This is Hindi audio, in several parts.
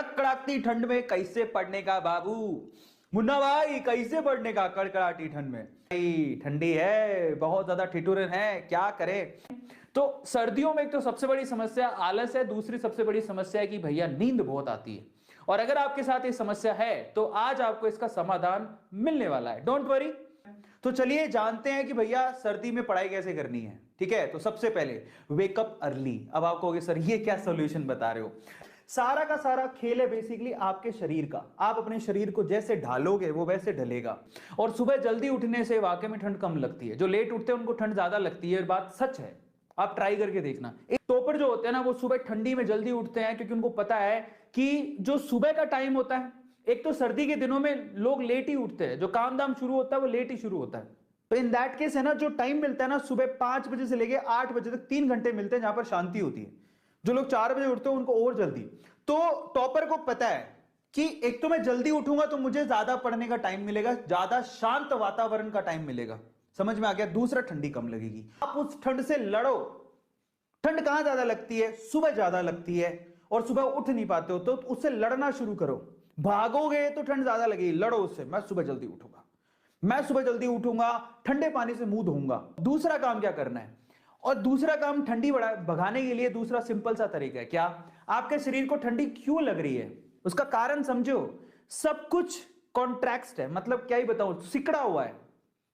कड़कड़ाती ठंड में कैसे पढ़ने का बाबू? मुन्ना भाई कैसे पढ़ने का कड़कड़ाती ठंड में? भाई ठंडी है, बहुत ज्यादा ठिठुरन है, क्या करें? तो सर्दियों में एक तो सबसे बड़ी समस्या आलस है, दूसरी सबसे बड़ी समस्या है कि भैया नींद बहुत आती है। और अगर आपके साथ ये समस्या है तो आज आपको इसका समाधान मिलने वाला है, डोंट वरी। तो चलिए जानते हैं कि भैया सर्दी में पढ़ाई कैसे करनी है। ठीक है, तो सबसे पहले वेकअप अर्ली। अब आप कहोगे सर ये क्या सोल्यूशन बता रहे हो? सारा का सारा खेल है बेसिकली आपके शरीर का। आप अपने शरीर को जैसे ढालोगे वो वैसे ढलेगा। और सुबह जल्दी उठने से वाकई में ठंड कम लगती है। जो लेट उठते हैं उनको ठंड ज्यादा लगती है, बात सच है, आप ट्राई करके देखना। एक टॉपर जो होते हैं ना वो सुबह ठंडी में जल्दी उठते हैं क्योंकि उनको पता है कि जो सुबह का टाइम होता है, एक तो सर्दी के दिनों में लोग लेट ही उठते हैं, जो काम दाम शुरू होता है वो लेट ही शुरू होता है। तो इन दैट केस है ना, जो टाइम मिलता है ना सुबह 5 बजे से लेके 8 बजे तक 3 घंटे मिलते हैं जहां पर शांति होती है। जो लोग 4 बजे उठते हैं उनको और जल्दी। तो टॉपर को पता है कि एक तो मैं जल्दी उठूंगा तो मुझे ज्यादा पढ़ने का टाइम मिलेगा, ज्यादा शांत वातावरण का टाइम मिलेगा। समझ में आ गया? दूसरा, ठंडी कम लगेगी। आप उस ठंड से लड़ो। ठंड कहां ज्यादा लगती है? सुबह ज्यादा लगती है। और सुबह उठ नहीं पाते हो तो उससे लड़ना शुरू करो। भागोगे तो ठंड ज्यादा लगेगी, लड़ो उससे। मैं सुबह जल्दी उठूंगा, मैं सुबह जल्दी उठूंगा, ठंडे पानी से मुंह धोऊंगा। दूसरा काम क्या करना है? और दूसरा काम ठंडी भगाने के लिए दूसरा सिंपल सा तरीका है। क्या? आपके शरीर को ठंडी क्यों लग रही है उसका कारण समझो। सब कुछ कॉन्ट्रैक्ट है, मतलब क्या ही बताऊं, सिकड़ा हुआ है।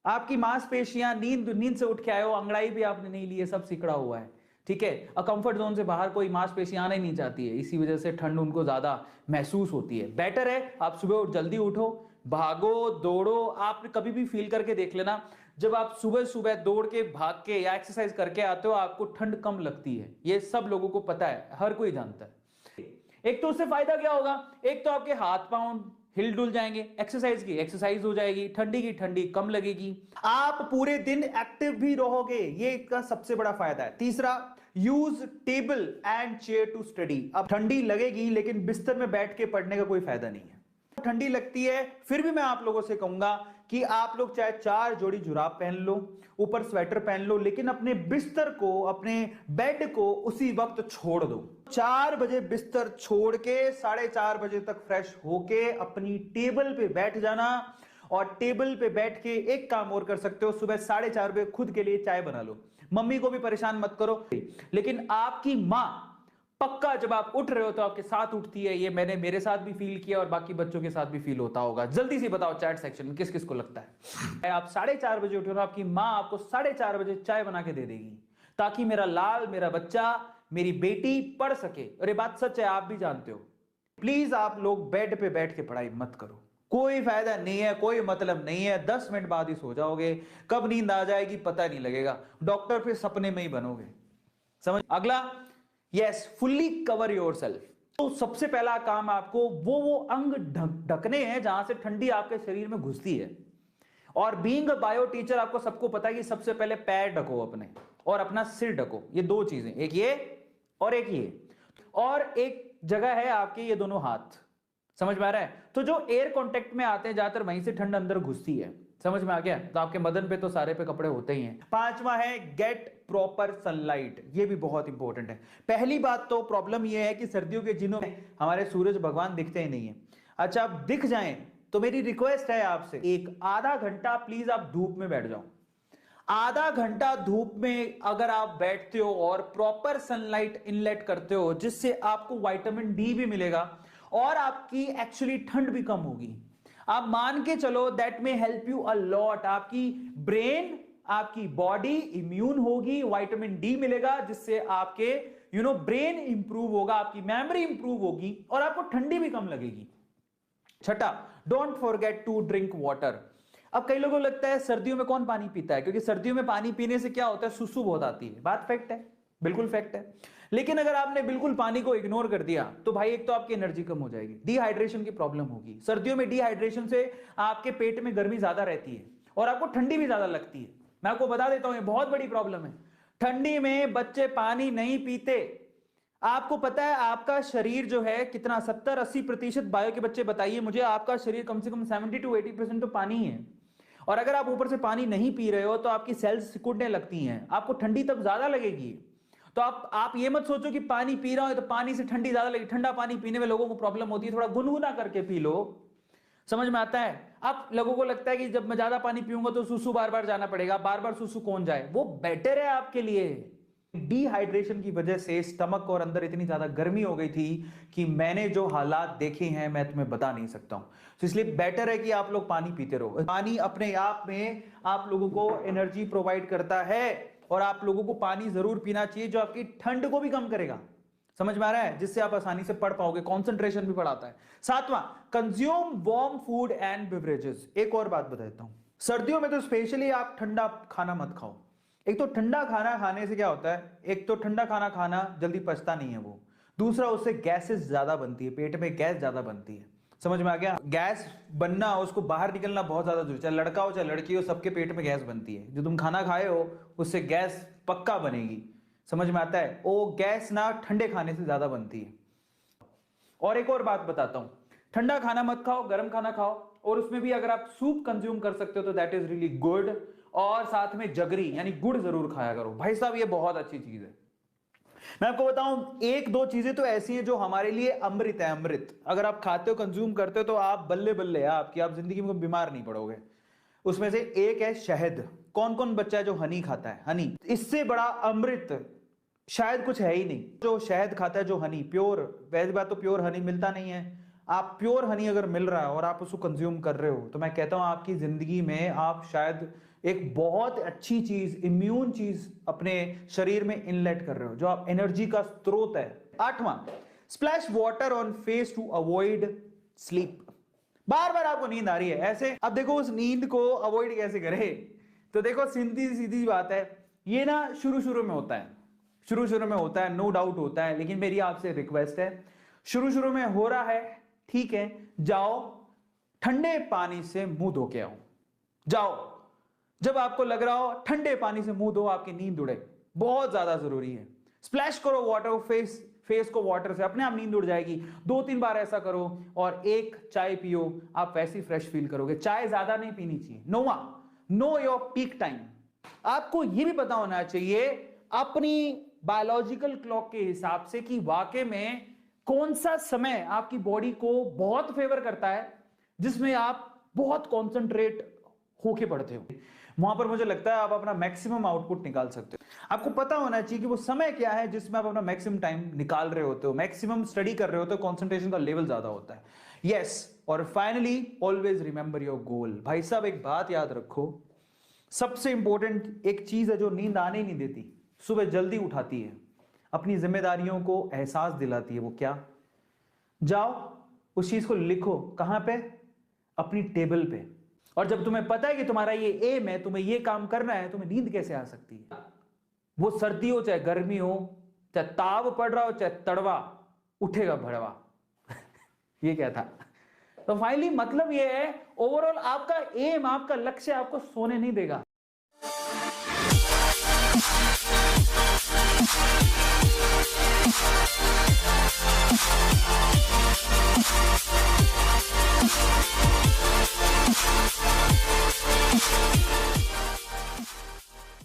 आपकी मांसपेशियां, नींद नींद से उठ के आए हो, अंगड़ाई भी आपने नहीं ली है, सब सिकड़ा हुआ है। ठीक है, कंफर्ट जोन से बाहर कोई मांसपेशियां आना ही नहीं चाहती है, इसी वजह से ठंड उनको ज्यादा महसूस होती है। बेटर है आप सुबह जल्दी उठो, भागो दौड़ो। आप कभी भी फील करके देख लेना, जब आप सुबह सुबह दौड़ के भाग के या एक्सरसाइज करके आते हो आपको ठंड कम लगती है। ये सब लोगों को पता है, हर कोई जानता है। एक तो उससे फायदा क्या होगा? एक तो आपके हाथ पांव हिल डुल जाएंगे, एक्सरसाइज की एक्सरसाइज हो जाएगी, ठंडी की ठंडी कम लगेगी, आप पूरे दिन एक्टिव भी रहोगे, ये इसका सबसे बड़ा फायदा है। तीसरा, use table and chair to study. अब ठंडी लगेगी लेकिन बिस्तर में बैठ के पढ़ने का कोई फायदा नहीं है। ठंडी लगती है फिर भी मैं आप लोगों से कहूंगा कि आप लोग चाहे 4 जोड़ी जुराब पहन लो, ऊपर स्वेटर पहन लो, लेकिन अपने बिस्तर को, अपने बेड को उसी वक्त छोड़ दो। 4 बजे बिस्तर छोड़ के 4:30 बजे तक फ्रेश होके अपनी टेबल पे बैठ जाना। और टेबल पे बैठ के एक काम और कर सकते हो, सुबह 4:30 बजे खुद के लिए चाय बना लो। मम्मी को भी परेशान मत करो, लेकिन आपकी मां पक्का जब आप उठ रहे हो तो आपके साथ उठती है। ये मैंने मेरे साथ भी फील किया और बाकी बच्चों के साथ भी फील होता होगा। जल्दी से बताओ चैट सेक्शन में किस किस को लगता है। आप 4:30 बजे उठे हो, आपकी मां आपको 4:30 बजे चाय बना के दे देगी ताकि मेरा लाल, मेरा बच्चा, मेरी बेटी पढ़ सके। और ये बात सच है, आप भी जानते हो। प्लीज आप लोग बेड पे बैठ के पढ़ाई मत करो, कोई फायदा नहीं है, कोई मतलब नहीं है। 10 मिनट बाद ही सो जाओगे, कब नींद आ जाएगी पता नहीं लगेगा। डॉक्टर फिर सपने में ही बनोगे। समझ? अगला, यस, फुल्ली कवर योरसेल्फ। तो सबसे पहला काम आपको वो अंग ढकने हैं जहां से ठंडी आपके शरीर में घुसती है। और बीइंग अ बायो टीचर आपको सबको पता है कि सबसे पहले पैर ढको अपने और अपना सिर ढको। ये 2 चीजें, एक ये और एक ये, और एक जगह है आपके ये दोनों हाथ। समझ में आ रहा है? तो जो एयर कांटेक्ट में आते हैं ज्यादातर वहीं से ठंड अंदर घुसती है। समझ में आ गया? तो आपके बदन पे तो सारे पे कपड़े होते ही हैं। 5वां है गेट प्रॉपर सनलाइट। ये भी बहुत इंपॉर्टेंट है। पहली बात तो प्रॉब्लम ये है कि सर्दियों के दिनों में हमारे सूरज भगवान दिखते ही नहीं है। अच्छा, आप दिख जाएं तो मेरी रिक्वेस्ट है आपसे, एक आधा घंटा प्लीज आप धूप में बैठ जाओ। आधा घंटा धूप में अगर आप बैठते हो और प्रॉपर सनलाइट इनलेट करते हो, जिससे आपको विटामिन डी भी मिलेगा और आपकी एक्चुअली ठंड भी कम होगी। आप मान के चलो दैट में हेल्प यू अ लॉट। आपकी ब्रेन, आपकी बॉडी इम्यून होगी, विटामिन डी मिलेगा जिससे आपके ब्रेन इंप्रूव होगा, आपकी मेमोरी इंप्रूव होगी और आपको ठंडी भी कम लगेगी। छठा, don't forget to drink water. अब कई लोगों को लगता है सर्दियों में कौन पानी पीता है, क्योंकि सर्दियों में पानी पीने से क्या होता है, सुसु बहुत आती है। बात फैक्ट है, बिल्कुल फैक्ट है। लेकिन अगर आपने बिल्कुल पानी को इग्नोर कर दिया तो भाई एक तो आपकी एनर्जी कम हो जाएगी, डिहाइड्रेशन की प्रॉब्लम होगी। सर्दियों में डिहाइड्रेशन से आपके पेट में गर्मी ज्यादा रहती है और आपको ठंडी भी ज्यादा लगती है। मैं आपको बता देता हूं, ये बहुत बड़ी प्रॉब्लम है। ठंडी में बच्चे पानी नहीं पीते। आपको पता है आपका शरीर जो है कितना, 70-80% बायो के बच्चे बताइए मुझे, आपका शरीर कम से कम 70-80% तो पानी है। और अगर आप ऊपर से पानी नहीं पी रहे हो तो आपकी सेल्स सिकुड़ने लगती हैं, आपको ठंडी तब ज्यादा लगेगी। तो आप ये मत सोचो कि पानी पी रहा हूं तो पानी से ठंडी ज्यादा लगी। ठंडा पानी पीने में लोगों को प्रॉब्लम होती है, थोड़ा गुनगुना करके पी लो, समझ में आता है। अब लोगों को लगता है कि जब मैं ज्यादा पानी पीऊंगा तो सुसु बार बार जाना पड़ेगा, बार बार सुसु कौन जाए, वो बेटर है आपके लिए। डिहाइड्रेशन की वजह से स्टमक और अंदर इतनी ज्यादा गर्मी हो गई थी कि मैंने जो हालात देखे हैं मैं तुम्हें बता नहीं सकता हूं। तो इसलिए बेटर है कि आप लोग पानी पीते रहो। पानी अपने आप में आप लोगों को एनर्जी प्रोवाइड करता है और आप लोगों को पानी जरूर पीना चाहिए, जो आपकी ठंड को भी कम करेगा। समझ में आ रहा है, जिससे आप आसानी से पढ़ पाओगे, कंसंट्रेशन भी बढ़ाता है। सातवां, consume warm food and beverages. एक और बात बता देता हूं, सर्दियों में तो स्पेशली आप ठंडा खाना मत खाओ। एक तो ठंडा खाना खाने से क्या होता है, एक तो ठंडा खाना खाना जल्दी पचता नहीं है वो, दूसरा उससे गैसेस ज्यादा बनती है, पेट में गैस ज्यादा बनती है। समझ में आ गया, गैस बनना, उसको बाहर निकलना बहुत ज्यादा जरूरी, चाहे लड़का हो चाहे लड़की हो, सबके पेट में गैस बनती है। जो तुम खाना खाए हो उससे गैस पक्का बनेगी, समझ में आता है। वो गैस ना ठंडे खाने से ज्यादा बनती है। और एक और बात बताता हूं, ठंडा खाना मत खाओ, गर्म खाना खाओ, और उसमें भी अगर आप सूप कंज्यूम कर सकते हो तो दैट इज रियली गुड। और साथ में जगरी यानी गुड़ जरूर खाया करो भाई साहब, ये बहुत अच्छी चीज है। मैं आपको बताऊं, एक दो चीजें तो ऐसी हैं जो हमारे लिए अमृत है, अमृत। अगर आप खाते हो, कंज्यूम करते हो तो आप बल्ले बल्ले आपकी, आप जिंदगी में बीमार नहीं पड़ोगे। उसमें से एक है शहद। कौन कौन बच्चा है जो हनी खाता है? हनी, इससे बड़ा अमृत शायद कुछ है ही नहीं। जो शहद खाता है, जो हनी प्योर, वैसी बात तो प्योर हनी मिलता नहीं है। आप प्योर हनी अगर मिल रहा है और आप उसको कंज्यूम कर रहे हो तो मैं कहता हूं आपकी जिंदगी में आप शायद एक बहुत अच्छी चीज, इम्यून चीज अपने शरीर में इनलेट कर रहे हो, जो आप एनर्जी का स्रोत है। आठवां, splash water on face to avoid sleep. बार बार आपको नींद आ रही है ऐसे, अब देखो उस नींद को अवॉइड कैसे करें। तो देखो सीधी सीधी बात है, ये ना शुरू शुरू में होता है, शुरू शुरू में होता है, नो डाउट होता है, लेकिन मेरी आपसे रिक्वेस्ट है, शुरू शुरू में हो रहा है, ठीक है, जाओ ठंडे पानी से मुंह धो के आओ। जाओ, जब आपको लग रहा हो ठंडे पानी से मुंह धो, आपकी नींद उड़े, बहुत ज्यादा जरूरी है। स्प्लैश करो वाटर, फेस को वाटर से, अपने आप नींद उड़ जाएगी। 2-3 बार ऐसा करो और एक चाय पियो, आप वैसी फ्रेश फील करोगे। चाय ज्यादा नहीं पीनी चाहिए। Know your peak time. आपको यह भी पता होना चाहिए अपनी बायोलॉजिकल क्लॉक के हिसाब से कि वाकई में कौन सा समय आपकी बॉडी को बहुत फेवर करता है, जिसमें आप बहुत कॉन्सेंट्रेट होके पढ़ते हो। वहां पर मुझे लगता है आप अपना मैक्सिमम आउटपुट निकाल सकते हो। आपको पता होना चाहिए कि वो समय क्या है जिसमें आप अपना मैक्सिमम टाइम निकाल रहे होते हो, मैक्सिमम स्टडी कर रहे होते हो, कंसंट्रेशन का लेवल ज्यादा होता है। यस, और finally always remember your goal. भाई साहब एक बात याद रखो, सबसे इंपॉर्टेंट एक चीज है जो नींद आने नहीं देती, सुबह जल्दी उठाती है, अपनी जिम्मेदारियों को एहसास दिलाती है। वो क्या? जाओ उस चीज को लिखो। कहां पे? अपनी टेबल पे। और जब तुम्हें पता है कि तुम्हारा ये एम है, तुम्हें ये काम करना है, तुम्हें नींद कैसे आ सकती है? वो सर्दी हो चाहे गर्मी हो, चाहे ताव पड़ रहा हो चाहे तड़वा, उठेगा भड़वा। ये क्या था? तो फाइनली मतलब ये है, ओवरऑल आपका एम, आपका लक्ष्य आपको सोने नहीं देगा।